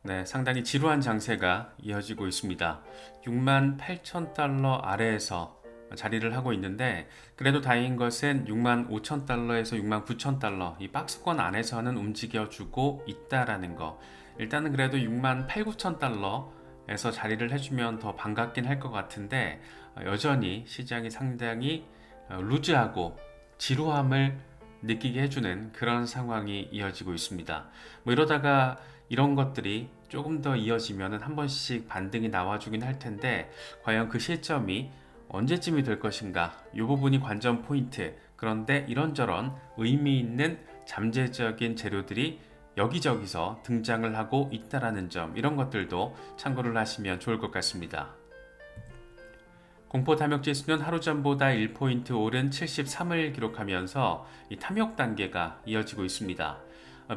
네, 상당히 지루한 장세가 이어지고 있습니다. 68,000달러 아래에서 자리를 하고 있는데 그래도 다행인 것은 65,000달러에서 69,000달러 이 박스권 안에서는 움직여주고 있다라는 거. 일단은 그래도 68,000-9,000달러에서 자리를 해주면 더 반갑긴 할 것 같은데 여전히 시장이 상당히 루즈하고 지루함을 느끼게 해주는 그런 상황이 이어지고 있습니다. 뭐 이러다가 이런 것들이 조금 더 이어지면 한 번씩 반등이 나와주긴 할 텐데 과연 그 시점이 언제쯤이 될 것인가 이 부분이 관전 포인트. 그런데 이런저런 의미 있는 잠재적인 재료들이 여기저기서 등장을 하고 있다라는 점, 이런 것들도 참고를 하시면 좋을 것 같습니다. 공포 탐욕 지수는 하루 전보다 1포인트 오른 73을 기록하면서 이 탐욕 단계가 이어지고 있습니다.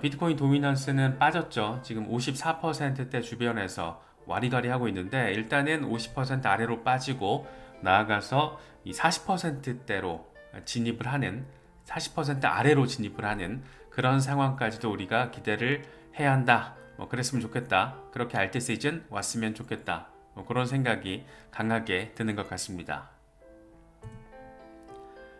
비트코인 도미넌스는 빠졌죠. 지금 54%대 주변에서 와리가리 하고 있는데 일단은 50% 아래로 빠지고 나아가서 이 40%대로 진입을 하는, 40% 아래로 진입을 하는 그런 상황까지도 우리가 기대를 해야 한다. 그랬으면 좋겠다. 그렇게 알트 시즌 왔으면 좋겠다. 그런 생각이 강하게 드는 것 같습니다.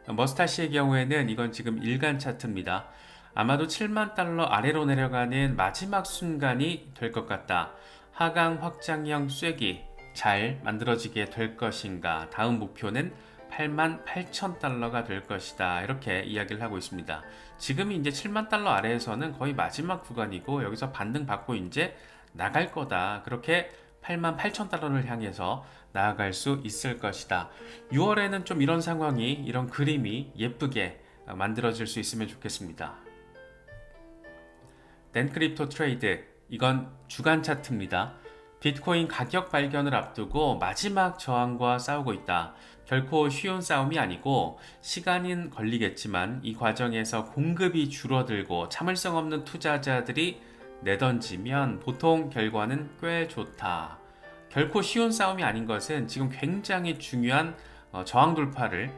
머스타시의 경우에는 이건 지금 일간 차트입니다. 아마도 7만 달러 아래로 내려가는 마지막 순간이 될 것 같다. 하강 확장형 쐐기 잘 만들어지게 될 것인가. 다음 목표는 8만 8천 달러가 될 것이다. 이렇게 이야기를 하고 있습니다. 지금이 이제 7만 달러 아래에서는 거의 마지막 구간이고 여기서 반등 받고 이제 나갈 거다. 그렇게 8만 8천 달러를 향해서 나아갈 수 있을 것이다. 6월에는 좀 이런 상황이, 이런 그림이 예쁘게 만들어질 수 있으면 좋겠습니다. 댄크립토 트레이드, 이건 주간 차트입니다. 비트코인 가격 발견을 앞두고 마지막 저항과 싸우고 있다. 결코 쉬운 싸움이 아니고 시간은 걸리겠지만 이 과정에서 공급이 줄어들고 참을성 없는 투자자들이 내던지면 보통 결과는 꽤 좋다. 결코 쉬운 싸움이 아닌 것은 지금 굉장히 중요한 저항 돌파를,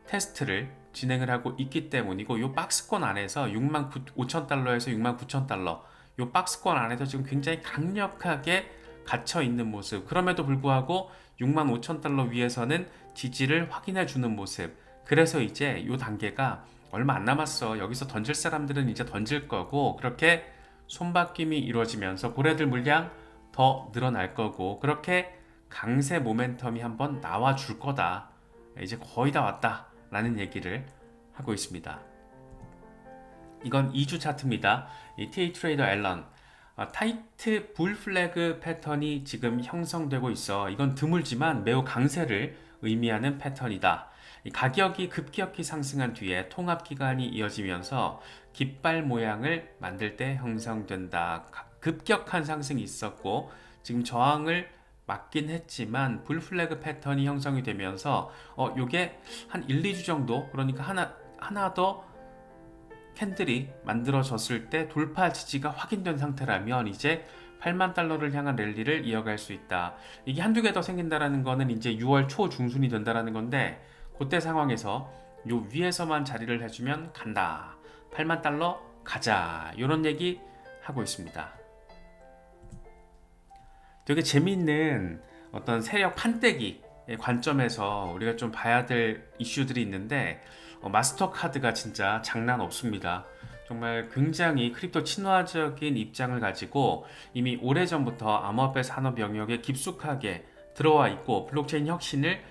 테스트를 진행을 하고 있기 때문이고, 이 박스권 안에서 65,000달러에서 69,000달러 이 박스권 안에서 지금 굉장히 강력하게 갇혀 있는 모습. 그럼에도 불구하고 65,000달러 위에서는 지지를 확인해 주는 모습. 그래서 이제 이 단계가 얼마 안 남았어. 여기서 던질 사람들은 이제 던질 거고, 그렇게 손바뀜이 이루어지면서 고래들 물량 더 늘어날 거고, 그렇게 강세 모멘텀이 한번 나와 줄 거다. 이제 거의 다 왔다 라는 얘기를 하고 있습니다. 이건 2주 차트입니다. 이 TA 트레이더 앨런, 타이트 불 플래그 패턴이 지금 형성되고 있어. 이건 드물지만 매우 강세를 의미하는 패턴이다. 이 가격이 급격히 상승한 뒤에 통합 기간이 이어지면서 깃발 모양을 만들 때 형성된다. 급격한 상승이 있었고 지금 저항을 맞긴 했지만 불 플래그 패턴이 형성이 되면서 요게 한 1, 2주 정도, 그러니까 하나 더 캔들이 만들어졌을 때 돌파 지지가 확인된 상태라면 이제 8만 달러를 향한 랠리를 이어갈 수 있다. 이게 한두 개 더 생긴다라는 거는 이제 6월 초 중순이 된다라는 건데, 그때 상황에서 요 위에서만 자리를 해주면 간다. 8만 달러 가자. 이런 얘기 하고 있습니다. 되게 재미있는 어떤 세력 판때기의 관점에서 우리가 좀 봐야 될 이슈들이 있는데, 마스터카드가 진짜 장난 없습니다. 정말 굉장히 크립토 친화적인 입장을 가지고 이미 오래전부터 암호화폐 산업 영역에 깊숙하게 들어와 있고, 블록체인 혁신을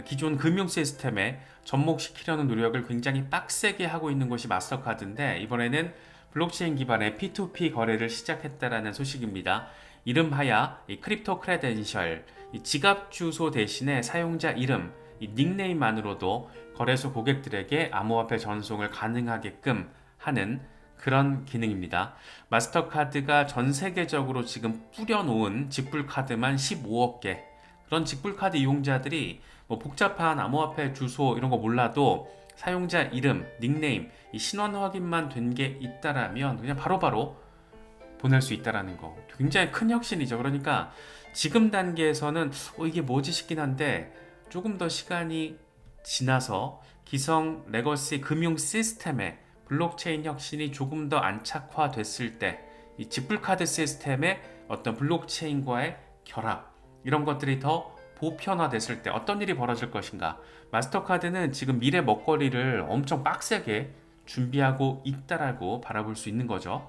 기존 금융 시스템에 접목시키려는 노력을 굉장히 빡세게 하고 있는 곳이 마스터카드인데, 이번에는 블록체인 기반의 P2P 거래를 시작했다라는 소식입니다. 이름하여 이 크립토 크레덴셜, 이 지갑 주소 대신에 사용자 이름, 이 닉네임만으로도 거래소 고객들에게 암호화폐 전송을 가능하게끔 하는 그런 기능입니다. 마스터카드가 전 세계적으로 지금 뿌려놓은 직불카드만 15억 개. 그런 직불카드 이용자들이 뭐 복잡한 암호화폐 주소 이런 거 몰라도 사용자 이름, 닉네임, 이 신원 확인만 된 게 있다라면 그냥 바로바로 보낼 수 있다라는 거. 굉장히 큰 혁신이죠. 그러니까 지금 단계에서는 이게 뭐지 싶긴 한데, 조금 더 시간이 지나서 기성 레거시 금융 시스템에 블록체인 혁신이 조금 더 안착화됐을 때 이 지불카드 시스템의 어떤 블록체인과의 결합 이런 것들이 더 보편화됐을 때 어떤 일이 벌어질 것인가. 마스터카드는 지금 미래 먹거리를 엄청 빡세게 준비하고 있다라고 바라볼 수 있는 거죠.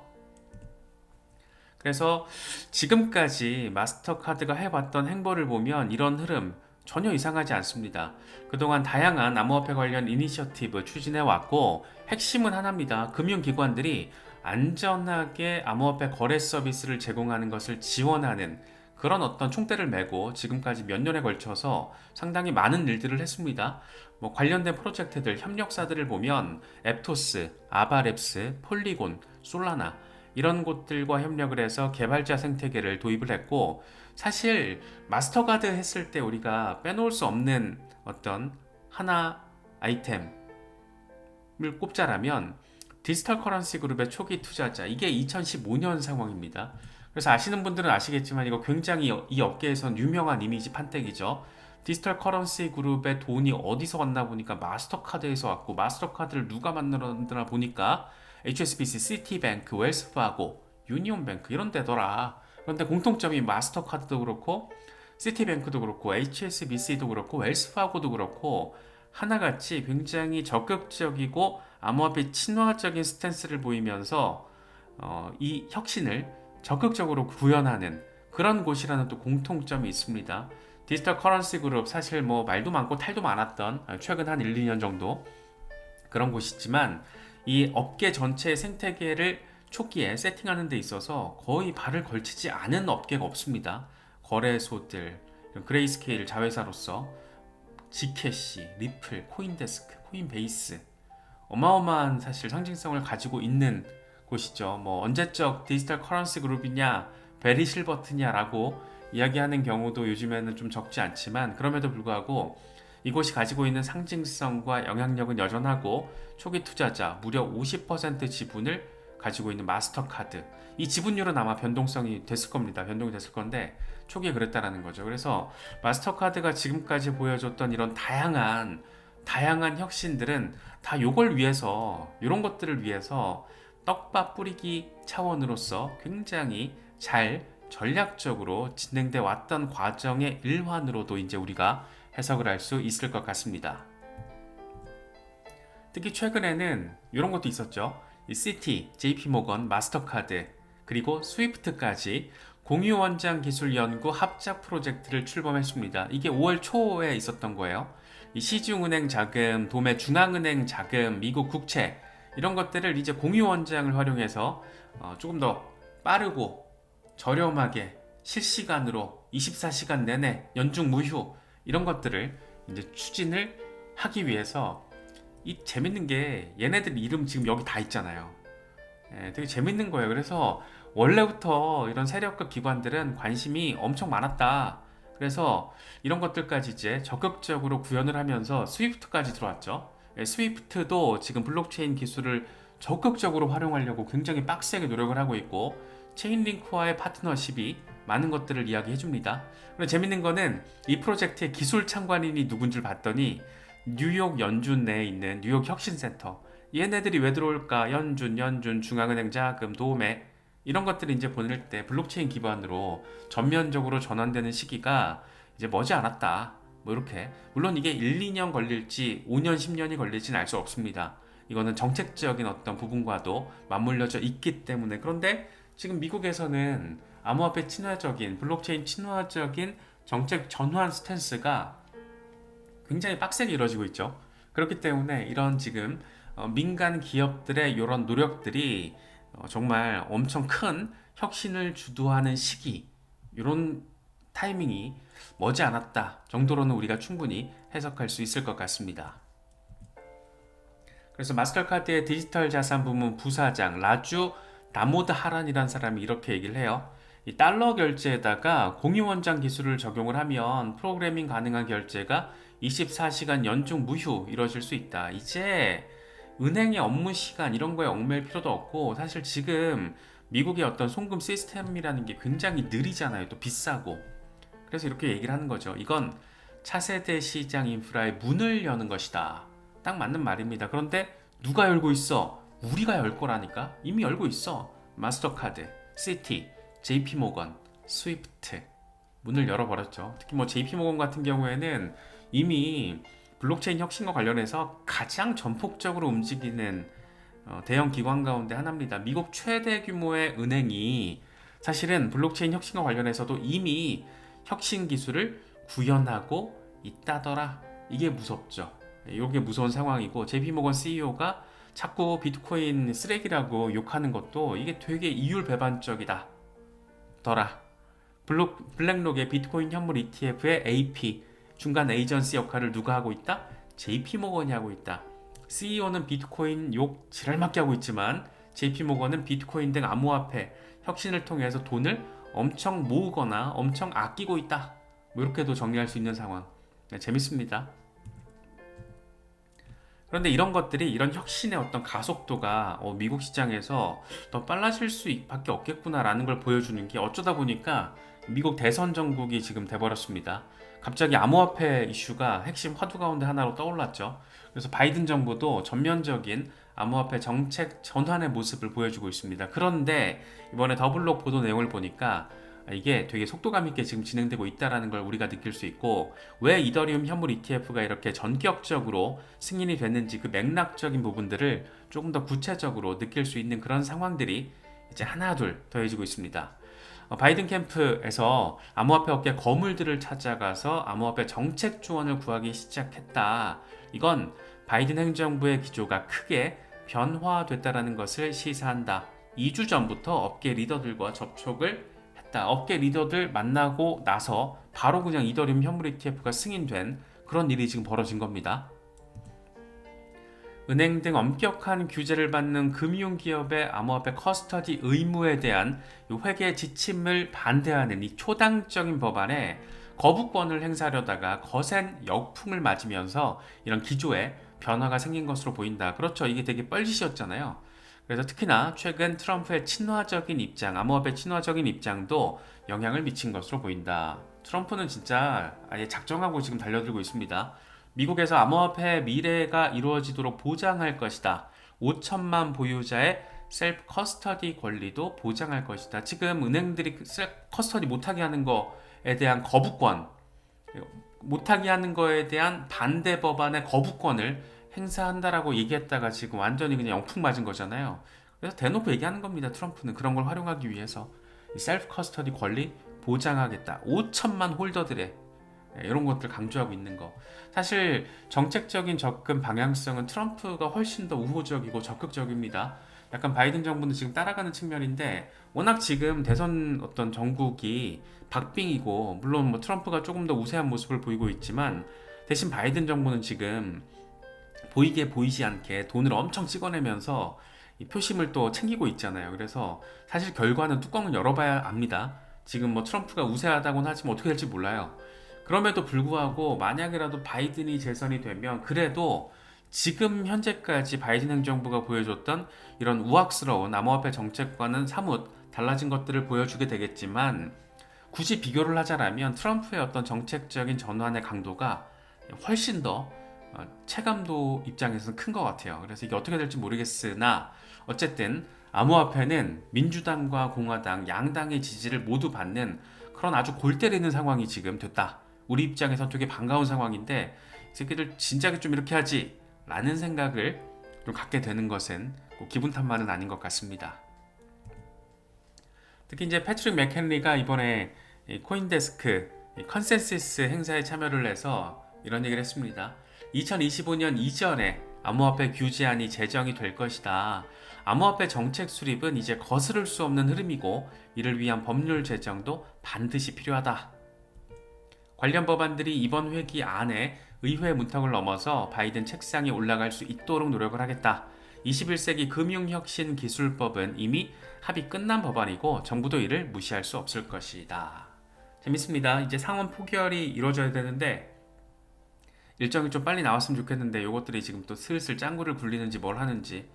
그래서 지금까지 마스터카드가 해봤던 행보를 보면 이런 흐름 전혀 이상하지 않습니다. 그동안 다양한 암호화폐 관련 이니셔티브 추진해 왔고 핵심은 하나입니다. 금융기관들이 안전하게 암호화폐 거래 서비스를 제공하는 것을 지원하는 그런 어떤 총대를 메고 지금까지 몇 년에 걸쳐서 상당히 많은 일들을 했습니다. 뭐 관련된 프로젝트들, 협력사들을 보면 앱토스, 아바랩스, 폴리곤, 솔라나 이런 곳들과 협력을 해서 개발자 생태계를 도입을 했고, 사실 마스터카드 했을 때 우리가 빼놓을 수 없는 어떤 하나 아이템을 꼽자라면 디지털 커런시 그룹의 초기 투자자, 이게 2015년 상황입니다. 그래서 아시는 분들은 아시겠지만 이거 굉장히 이 업계에선 유명한 이미지 판때기죠. 디지털 커런시 그룹의 돈이 어디서 왔나 보니까 마스터카드에서 왔고, 마스터카드를 누가 만들었나 보니까 HSBC, 시티뱅크, 웰스파고, 유니온뱅크 이런 데더라. 그런데 공통점이 마스터카드도 그렇고 시티뱅크도 그렇고 HSBC도 그렇고 웰스파고도 그렇고 하나같이 굉장히 적극적이고 암호화폐 친화적인 스탠스를 보이면서 이 혁신을 적극적으로 구현하는 그런 곳이라는 또 공통점이 있습니다. 디지털 커런시 그룹 사실 뭐 말도 많고 탈도 많았던 최근 한 1, 2년 정도 그런 곳이지만 이 업계 전체의 생태계를 초기에 세팅하는 데 있어서 거의 발을 걸치지 않은 업계가 없습니다. 거래소들, 그레이스케일 자회사로서 지캐시, 리플, 코인데스크, 코인베이스 어마어마한 사실 상징성을 가지고 있는 곳이죠. 뭐 언제적 디지털 커런시 그룹이냐, 베리 실버트냐라고 이야기하는 경우도 요즘에는 좀 적지 않지만 그럼에도 불구하고 이곳이 가지고 있는 상징성과 영향력은 여전하고 초기 투자자 무려 50% 지분을 가지고 있는 마스터카드, 이 지분율은 아마 변동성이 됐을 겁니다. 변동이 됐을 건데 초기에 그랬다라는 거죠. 그래서 마스터카드가 지금까지 보여줬던 이런 다양한 혁신들은 다 요걸 위해서, 이런 것들을 위해서 떡밥 뿌리기 차원으로서 굉장히 잘 전략적으로 진행돼 왔던 과정의 일환으로도 이제 우리가 해석을 할 수 있을 것 같습니다. 특히 최근에는 이런 것도 있었죠. 이 시티, JP모건, 마스터카드, 그리고 스위프트까지 공유원장 기술 연구 합작 프로젝트를 출범했습니다. 이게 5월 초에 있었던 거예요. 이 시중은행 자금, 도매 중앙은행 자금, 미국 국채 이런 것들을 이제 공유원장을 활용해서 조금 더 빠르고 저렴하게 실시간으로 24시간 내내 연중 무휴 이런 것들을 이제 추진을 하기 위해서, 이 재밌는 게 얘네들 이름 지금 여기 다 있잖아요. 되게 재밌는 거예요. 그래서 원래부터 이런 세력급 기관들은 관심이 엄청 많았다. 그래서 이런 것들까지 이제 적극적으로 구현을 하면서 스위프트까지 들어왔죠. 스위프트도 지금 블록체인 기술을 적극적으로 활용하려고 굉장히 빡세게 노력을 하고 있고 체인링크와의 파트너십이 많은 것들을 이야기해 줍니다. 그리고 재밌는 거는 이 프로젝트의 기술 참관인이 누군지 봤더니 뉴욕 연준 내에 있는 뉴욕 혁신센터, 얘네들이 왜 들어올까? 연준, 중앙은행 자금, 도매 이런 것들을 이제 보낼 때 블록체인 기반으로 전면적으로 전환되는 시기가 이제 머지 않았다. 뭐 이렇게, 물론 이게 1, 2년 걸릴지 5년, 10년이 걸릴지는 알 수 없습니다. 이거는 정책적인 어떤 부분과도 맞물려져 있기 때문에. 그런데 지금 미국에서는 암호화폐 친화적인, 블록체인 친화적인 정책 전환 스탠스가 굉장히 빡세게 이루어지고 있죠. 그렇기 때문에 이런 지금 민간 기업들의 이런 노력들이 정말 엄청 큰 혁신을 주도하는 시기, 이런 타이밍이 머지않았다 정도로는 우리가 충분히 해석할 수 있을 것 같습니다. 그래서 마스터카드의 디지털 자산 부문 부사장 라주 다모드 하란이라는 사람이 이렇게 얘기를 해요. 이 달러 결제에다가 공유원장 기술을 적용을 하면 프로그래밍 가능한 결제가 24시간 연중 무휴 이루어질 수 있다. 이제 은행의 업무 시간 이런 거에 얽매일 필요도 없고, 사실 지금 미국의 어떤 송금 시스템이라는 게 굉장히 느리잖아요. 또 비싸고. 그래서 이렇게 얘기를 하는 거죠. 이건 차세대 시장 인프라의 문을 여는 것이다. 딱 맞는 말입니다. 그런데 누가 열고 있어? 우리가 열 거라니까. 이미 열고 있어. 마스터카드. 시티, JP모건, 스위프트 문을 열어버렸죠. 특히 뭐 JP모건 같은 경우에는 이미 블록체인 혁신과 관련해서 가장 전폭적으로 움직이는 대형 기관 가운데 하나입니다. 미국 최대 규모의 은행이 사실은 블록체인 혁신과 관련해서도 이미 혁신 기술을 구현하고 있다더라. 이게 무섭죠. 이게 무서운 상황이고 JP모건 CEO가 자꾸 비트코인 쓰레기라고 욕하는 것도 이게 되게 이율배반적이다 더라. 블랙록의 비트코인 현물 ETF의 AP 중간 에이전시 역할을 누가 하고 있다? JP모건이 하고 있다. CEO는 비트코인 욕 지랄맞게 하고 있지만 JP모건은 비트코인 등 암호화폐 혁신을 통해서 돈을 엄청 모으거나 엄청 아끼고 있다. 뭐 이렇게도 정리할 수 있는 상황. 네, 재밌습니다. 그런데 이런 것들이 이런 혁신의 어떤 가속도가 미국 시장에서 더 빨라질 수밖에 없겠구나라는 걸 보여주는 게 어쩌다 보니까 미국 대선 전국이 지금 돼버렸습니다. 갑자기 암호화폐 이슈가 핵심 화두 가운데 하나로 떠올랐죠. 그래서 바이든 정부도 전면적인 암호화폐 정책 전환의 모습을 보여주고 있습니다. 그런데 이번에 더블록 보도 내용을 보니까 이게 되게 속도감 있게 지금 진행되고 있다는 걸 우리가 느낄 수 있고, 왜 이더리움 현물 ETF가 이렇게 전격적으로 승인이 됐는지 그 맥락적인 부분들을 조금 더 구체적으로 느낄 수 있는 그런 상황들이 이제 하나둘 더해지고 있습니다. 바이든 캠프에서 암호화폐 업계 거물들을 찾아가서 암호화폐 정책 조언을 구하기 시작했다. 이건 바이든 행정부의 기조가 크게 변화됐다는 것을 시사한다. 2주 전부터 업계 리더들과 접촉을 했다. 업계 리더들 만나고 나서 바로 그냥 이더리움 현물 ETF가 승인된 그런 일이 지금 벌어진 겁니다. 은행 등 엄격한 규제를 받는 금융기업의 암호화폐 커스터디 의무에 대한 회계 지침을 반대하는 이 초당적인 법안에 거부권을 행사하려다가 거센 역풍을 맞으면서 이런 기조에 변화가 생긴 것으로 보인다. 그렇죠. 이게 되게 뻘짓이었잖아요. 그래서 특히나 최근 트럼프의 친화적인 입장, 암호화폐 친화적인 입장도 영향을 미친 것으로 보인다. 트럼프는 진짜 아예 작정하고 지금 달려들고 있습니다. 미국에서 암호화폐 미래가 이루어지도록 보장할 것이다. 5천만 보유자의 셀프 커스터디 권리도 보장할 것이다. 지금 은행들이 셀프 커스터디 못하게 하는 거에 대한 거부권, 못하게 하는 거에 대한 반대 법안의 거부권을 행사한다라고 얘기했다가 지금 완전히 그냥 영풍 맞은 거잖아요. 그래서 대놓고 얘기하는 겁니다. 트럼프는 그런 걸 활용하기 위해서 셀프 커스터디 권리 보장하겠다. 5천만 홀더들의 이런 것들 강조하고 있는 거. 사실 정책적인 접근 방향성은 트럼프가 훨씬 더 우호적이고 적극적입니다. 약간 바이든 정부는 지금 따라가는 측면인데, 워낙 지금 대선 어떤 전국이 박빙이고, 물론 뭐 트럼프가 조금 더 우세한 모습을 보이고 있지만 대신 바이든 정부는 지금 보이게 보이지 않게 돈을 엄청 찍어내면서 이 표심을 또 챙기고 있잖아요. 그래서 사실 결과는 뚜껑을 열어봐야 압니다. 지금 뭐 트럼프가 우세하다고는 하지만 어떻게 될지 몰라요. 그럼에도 불구하고 만약이라도 바이든이 재선이 되면 그래도 지금 현재까지 바이든 행정부가 보여줬던 이런 우악스러운 암호화폐 정책과는 사뭇 달라진 것들을 보여주게 되겠지만, 굳이 비교를 하자라면 트럼프의 어떤 정책적인 전환의 강도가 훨씬 더 체감도 입장에서는 큰 것 같아요. 그래서 이게 어떻게 될지 모르겠으나 어쨌든 암호화폐는 민주당과 공화당 양당의 지지를 모두 받는 그런 아주 골 때리는 상황이 지금 됐다. 우리 입장에선 되게 반가운 상황인데, 이 새끼들 진작에 좀 이렇게 하지 라는 생각을 좀 갖게 되는 것은 꼭 기분 탓만은 아닌 것 같습니다. 특히 이제 패트릭 맥헨리가 이번에 코인데스크 컨센서스 행사에 참여를 해서 이런 얘기를 했습니다. 2025년 이전에 암호화폐 규제안이 제정이 될 것이다. 암호화폐 정책 수립은 이제 거스를 수 없는 흐름이고, 이를 위한 법률 제정도 반드시 필요하다. 관련 법안들이 이번 회기 안에 의회 문턱을 넘어서 바이든 책상에 올라갈 수 있도록 노력을 하겠다. 21세기 금융혁신 기술법은 이미 합의 끝난 법안이고 정부도 이를 무시할 수 없을 것이다. 재밌습니다. 이제 상원 포결이 이루어져야 되는데 일정이 좀 빨리 나왔으면 좋겠는데, 이것들이 지금 또 슬슬 짱구를 굴리는지 뭘 하는지.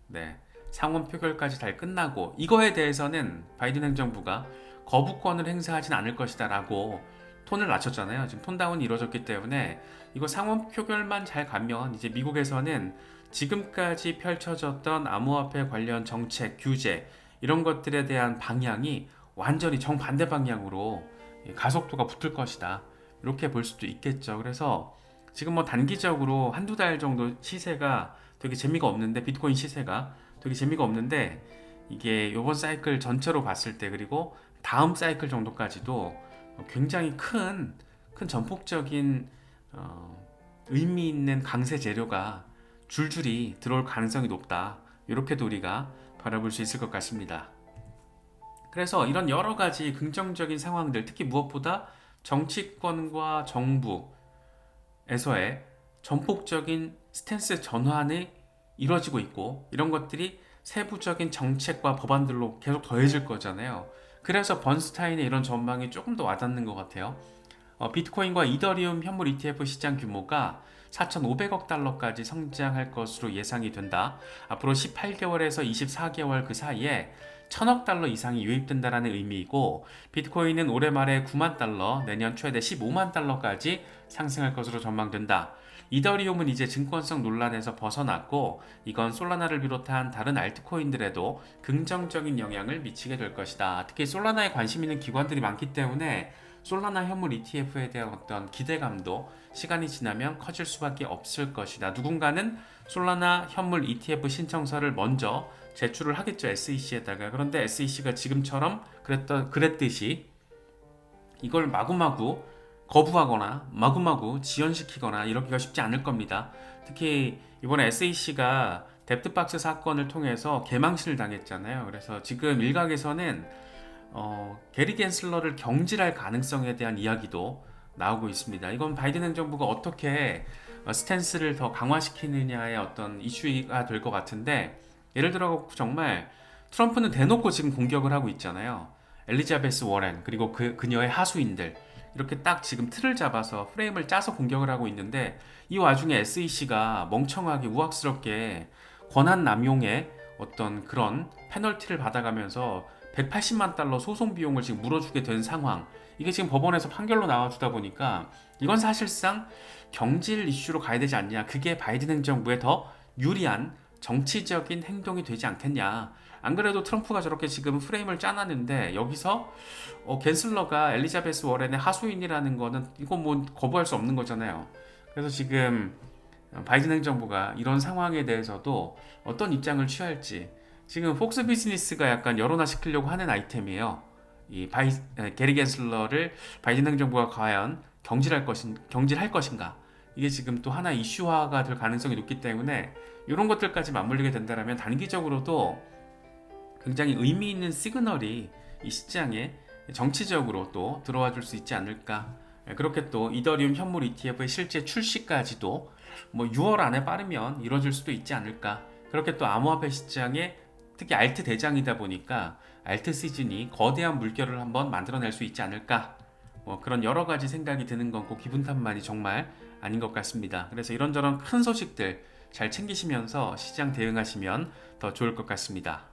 네, 상원 표결까지 잘 끝나고 이거에 대해서는 바이든 행정부가 거부권을 행사하진 않을 것이다 라고 톤을 낮췄잖아요. 지금 톤다운이 이루어졌기 때문에 이거 상원 표결만 잘 가면 이제 미국에서는 지금까지 펼쳐졌던 암호화폐 관련 정책, 규제 이런 것들에 대한 방향이 완전히 정반대 방향으로 가속도가 붙을 것이다. 이렇게 볼 수도 있겠죠. 그래서 지금 뭐 단기적으로 한두 달 정도 시세가 되게 재미가 없는데, 비트코인 시세가 되게 재미가 없는데, 이게 이번 사이클 전체로 봤을 때, 그리고 다음 사이클 정도까지도 굉장히 큰 전폭적인 의미 있는 강세 재료가 줄줄이 들어올 가능성이 높다. 이렇게도 우리가 바라볼 수 있을 것 같습니다. 그래서 이런 여러 가지 긍정적인 상황들, 특히 무엇보다 정치권과 정부에서의 전폭적인 스탠스 전환이 이루어지고 있고, 이런 것들이 세부적인 정책과 법안들로 계속 더해질 거잖아요. 그래서 번스타인의 이런 전망이 조금 더 와닿는 것 같아요. 비트코인과 이더리움 현물 ETF 시장 규모가 4,500억 달러까지 성장할 것으로 예상이 된다. 앞으로 18개월에서 24개월 그 사이에 1,000억 달러 이상이 유입된다는 의미이고, 비트코인은 올해 말에 9만 달러, 내년 최대 15만 달러까지 상승할 것으로 전망된다. 이더리움은 이제 증권성 논란에서 벗어났고, 이건 솔라나를 비롯한 다른 알트코인들에도 긍정적인 영향을 미치게 될 것이다. 특히 솔라나에 관심 있는 기관들이 많기 때문에 솔라나 현물 ETF에 대한 어떤 기대감도 시간이 지나면 커질 수밖에 없을 것이다. 누군가는 솔라나 현물 ETF 신청서를 먼저 제출을 하겠죠, SEC에다가. 그런데 SEC가 지금처럼 그랬듯이 이걸 마구마구 거부하거나 마구마구 지연시키거나 이러기가 쉽지 않을 겁니다. 특히 이번에 SEC가 뎁트박스 사건을 통해서 개망신을 당했잖아요. 그래서 지금 일각에서는 게리 겐슬러를 경질할 가능성에 대한 이야기도 나오고 있습니다. 이건 바이든 행정부가 어떻게 스탠스를 더 강화시키느냐의 어떤 이슈가 될 것 같은데, 예를 들어 정말 트럼프는 대놓고 지금 공격을 하고 있잖아요. 엘리자베스 워렌 그리고 그녀의 하수인들, 이렇게 딱 지금 틀을 잡아서 프레임을 짜서 공격을 하고 있는데, 이 와중에 SEC가 멍청하게 우악스럽게 권한 남용의 어떤 그런 페널티를 받아가면서 180만 달러 소송 비용을 지금 물어주게 된 상황, 이게 지금 법원에서 판결로 나와주다 보니까 이건 사실상 경질 이슈로 가야 되지 않냐, 그게 바이든 행정부에 더 유리한 정치적인 행동이 되지 않겠냐. 안 그래도 트럼프가 저렇게 지금 프레임을 짜놨는데, 여기서 겐슬러가 엘리자베스 워렌의 하수인이라는 거는 이건 뭐 거부할 수 없는 거잖아요. 그래서 지금 바이든 행정부가 이런 상황에 대해서도 어떤 입장을 취할지, 지금 폭스 비즈니스가 약간 여론화시키려고 하는 아이템이에요. 게리 겐슬러를 바이든 행정부가 과연 경질할 것인가? 이게 지금 또 하나 이슈화가 될 가능성이 높기 때문에 이런 것들까지 맞물리게 된다면 단기적으로도 굉장히 의미 있는 시그널이 이 시장에 정치적으로 또 들어와 줄 수 있지 않을까. 그렇게 또 이더리움 현물 ETF의 실제 출시까지도 뭐 6월 안에 빠르면 이루어질 수도 있지 않을까. 그렇게 또 암호화폐 시장에, 특히 알트 대장이다 보니까 알트 시즌이 거대한 물결을 한번 만들어낼 수 있지 않을까. 뭐 그런 여러 가지 생각이 드는 건 꼭 기분 탓만이 정말 아닌 것 같습니다. 그래서 이런저런 큰 소식들 잘 챙기시면서 시장 대응하시면 더 좋을 것 같습니다.